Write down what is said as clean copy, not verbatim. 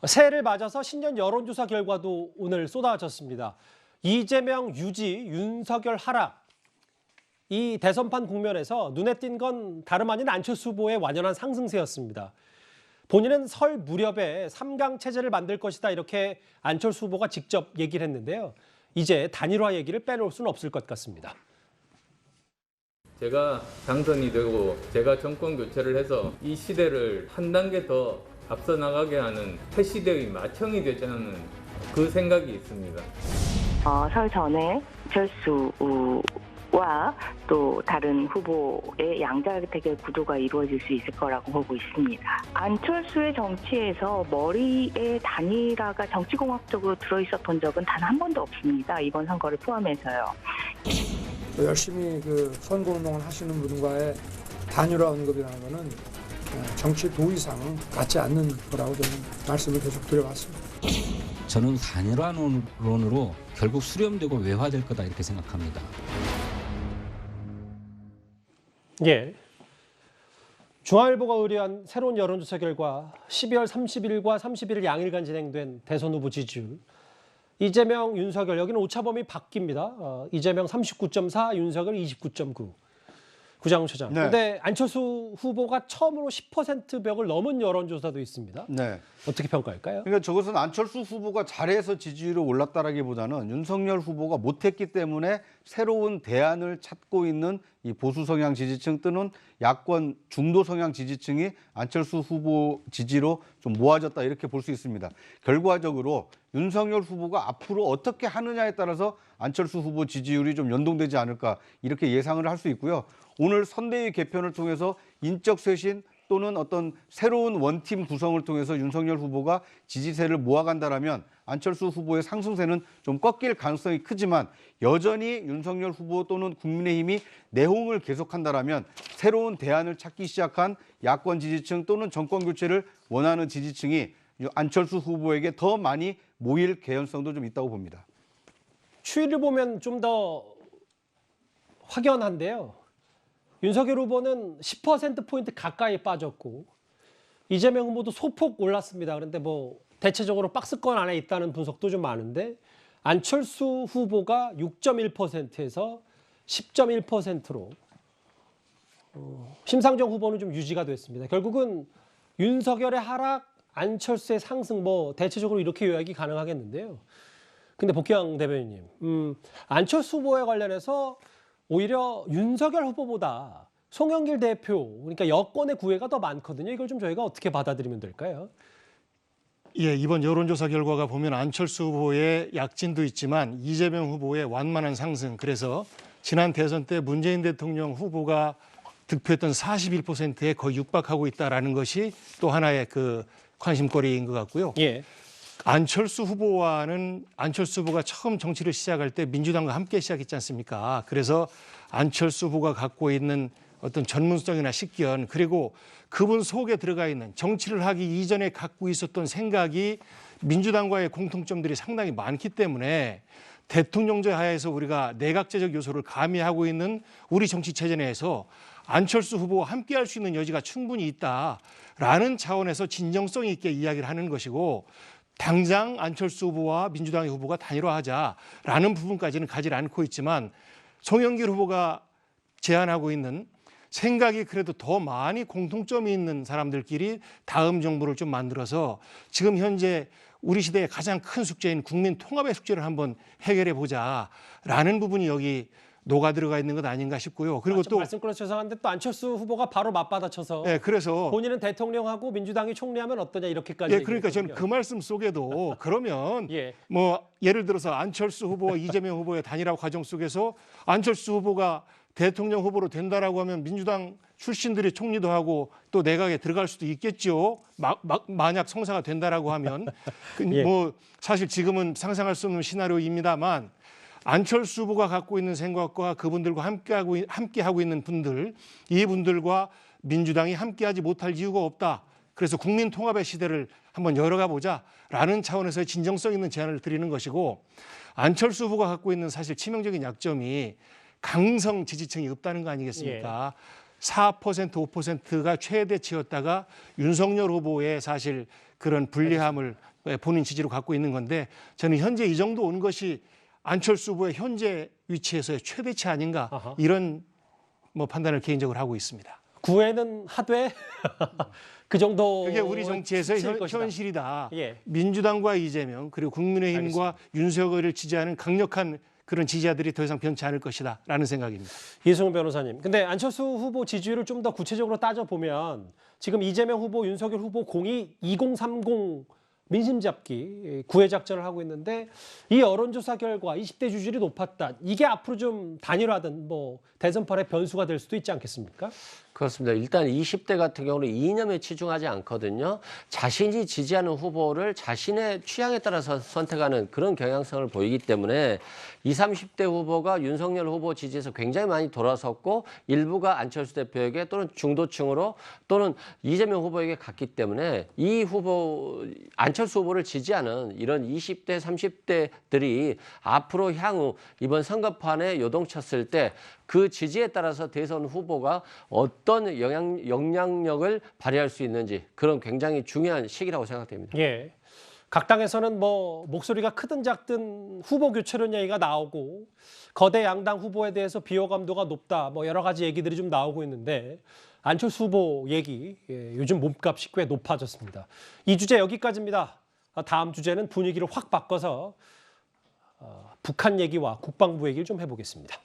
새해를 맞아서 신년 여론조사 결과도 오늘 쏟아졌습니다. 이재명 유지, 윤석열 하락. 이 대선판 국면에서 눈에 띈 건 다름 아닌 안철수 후보의 완연한 상승세였습니다. 본인은 설 무렵에 3강 체제를 만들 것이다 이렇게 안철수 후보가 직접 얘기를 했는데요. 이제 단일화 얘기를 빼놓을 수는 없을 것 같습니다. 제가 당선이 되고 제가 정권 교체를 해서 이 시대를 한 단계 더 앞서 나가게 하는 새 시대의 마청이 되자는 그 생각이 있습니다. 설 전에 안철수와 또 다른 후보의 양자택일 구도가 이루어질 수 있을 거라고 보고 있습니다. 안철수의 정치에서 머리에 단일화가 정치공학적으로 들어있었던 적은 단 한 번도 없습니다. 이번 선거를 포함해서요. 열심히 선거운동을 하시는 분과의 단일화 언급이라는 것은 정치 도의상은 같지 않는 거라고 저는 말씀을 계속 드려왔습니다. 저는 단일화론으로 결국 수렴되고 외화될 거다 이렇게 생각합니다. 예. 중앙일보가 의뢰한 새로운 여론조사 결과 12월 30일과 31일 양일간 진행된 대선 후보 지지율. 이재명, 윤석열 여기는 오차범위 바뀝니다. 이재명 39.4, 윤석열 29.9. 구장훈처장. 네. 그런데 안철수 후보가 처음으로 10% 벽을 넘은 여론조사도 있습니다. 네. 어떻게 평가할까요? 그러니까 저것은 안철수 후보가 잘해서 지지율이 올랐다라기보다는 윤석열 후보가 못했기 때문에 새로운 대안을 찾고 있는 이 보수 성향 지지층 또는 야권 중도 성향 지지층이 안철수 후보 지지로 좀 모아졌다 이렇게 볼 수 있습니다. 결과적으로 윤석열 후보가 앞으로 어떻게 하느냐에 따라서 안철수 후보 지지율이 좀 연동되지 않을까 이렇게 예상을 할 수 있고요. 오늘 선대위 개편을 통해서 인적 쇄신 또는 어떤 새로운 원팀 구성을 통해서 윤석열 후보가 지지세를 모아간다라면 안철수 후보의 상승세는 좀 꺾일 가능성이 크지만 여전히 윤석열 후보 또는 국민의힘이 내홍을 계속한다라면 새로운 대안을 찾기 시작한 야권 지지층 또는 정권 교체를 원하는 지지층이 안철수 후보에게 더 많이 모일 개연성도 좀 있다고 봅니다. 추이를 보면 좀 더 확연한데요. 윤석열 후보는 10%포인트 가까이 빠졌고 이재명 후보도 소폭 올랐습니다. 그런데 대체적으로 박스권 안에 있다는 분석도 좀 많은데 안철수 후보가 6.1%에서 10.1%로 심상정 후보는 좀 유지가 됐습니다. 결국은 윤석열의 하락, 안철수의 상승 대체적으로 이렇게 요약이 가능하겠는데요. 근데 복희영 대변인님, 안철수 후보에 관련해서 오히려 윤석열 후보보다 송영길 대표, 그러니까 여권의 구애가 더 많거든요. 이걸 좀 저희가 어떻게 받아들이면 될까요? 예, 이번 여론조사 결과가 보면 안철수 후보의 약진도 있지만 이재명 후보의 완만한 상승. 그래서 지난 대선 때 문재인 대통령 후보가 득표했던 41%에 거의 육박하고 있다라는 것이 또 하나의 관심거리인 것 같고요. 예. 안철수 후보가 처음 정치를 시작할 때 민주당과 함께 시작했지 않습니까? 그래서 안철수 후보가 갖고 있는 어떤 전문성이나 식견 그리고 그분 속에 들어가 있는 정치를 하기 이전에 갖고 있었던 생각이 민주당과의 공통점들이 상당히 많기 때문에 대통령제 하에서 우리가 내각제적 요소를 가미하고 있는 우리 정치 체제 내에서 안철수 후보와 함께할 수 있는 여지가 충분히 있다라는 차원에서 진정성 있게 이야기를 하는 것이고 당장 안철수 후보와 민주당의 후보가 단일화하자라는 부분까지는 가지 않고 있지만 송영길 후보가 제안하고 있는 생각이 그래도 더 많이 공통점이 있는 사람들끼리 다음 정부를 좀 만들어서 지금 현재 우리 시대의 가장 큰 숙제인 국민 통합의 숙제를 한번 해결해 보자라는 부분이 여기 녹아 들어가 있는 것 아닌가 싶고요. 그리고 또 말씀 끊어서 죄송한데 또 안철수 후보가 바로 맞받아쳐서 그래서 본인은 대통령하고 민주당이 총리하면 어떠냐 이렇게까지. 그러니까 저는 그 말씀 속에도 그러면 예를 들어서 안철수 후보와 이재명 후보의 단일화 과정 속에서 안철수 후보가 대통령 후보로 된다라고 하면 민주당 출신들이 총리도 하고 또 내각에 들어갈 수도 있겠죠. 만약 성사가 된다라고 하면 사실 지금은 상상할 수 없는 시나리오입니다만 안철수 후보가 갖고 있는 생각과 그분들과 함께하고 있는 분들, 이분들과 민주당이 함께하지 못할 이유가 없다. 그래서 국민 통합의 시대를 한번 열어가 보자라는 차원에서의 진정성 있는 제안을 드리는 것이고 안철수 후보가 갖고 있는 사실 치명적인 약점이 강성 지지층이 없다는 거 아니겠습니까? 4%, 5%가 최대치였다가 윤석열 후보의 사실 그런 불리함을 본인 지지로 갖고 있는 건데 저는 현재 이 정도 온 것이 안철수 후보의 현재 위치에서의 최대치 아닌가 아하. 이런 뭐 판단을 개인적으로 하고 있습니다. 구애는 하되 그 정도. 그게 우리 정치에서의 것이다. 현실이다. 예. 민주당과 이재명 그리고 국민의힘과 윤석열을 지지하는 강력한 그런 지지자들이 더 이상 변치 않을 것이다 라는 생각입니다. 이승훈 변호사님. 근데 안철수 후보 지지율을 좀 더 구체적으로 따져보면 지금 이재명 후보, 윤석열 후보 공이 2030 민심 잡기 구애 작전을 하고 있는데 이 여론조사 결과 20대 지지율이 높았다. 이게 앞으로 좀 단일화든 뭐 대선판의 변수가 될 수도 있지 않겠습니까? 그렇습니다. 일단 20대 같은 경우는 이념에 치중하지 않거든요. 자신이 지지하는 후보를 자신의 취향에 따라서 선택하는 그런 경향성을 보이기 때문에 20, 30대 후보가 윤석열 후보 지지에서 굉장히 많이 돌아섰고 일부가 안철수 대표에게 또는 중도층으로 또는 이재명 후보에게 갔기 때문에 이 후보, 안철수 후보를 지지하는 이런 20대, 30대들이 앞으로 향후 이번 선거판에 요동쳤을 때 그 지지에 따라서 대선 후보가 어떤 영향력을 발휘할 수 있는지 그런 굉장히 중요한 시기라고 생각됩니다. 예. 각 당에서는 뭐 목소리가 크든 작든 후보 교체론 얘기가 나오고 거대 양당 후보에 대해서 비호감도가 높다. 뭐 여러 가지 얘기들이 좀 나오고 있는데 안철수 후보 얘기 요즘 몸값이 꽤 높아졌습니다. 이 주제 여기까지입니다. 다음 주제는 분위기를 확 바꿔서 북한 얘기와 국방부 얘기를 좀 해보겠습니다.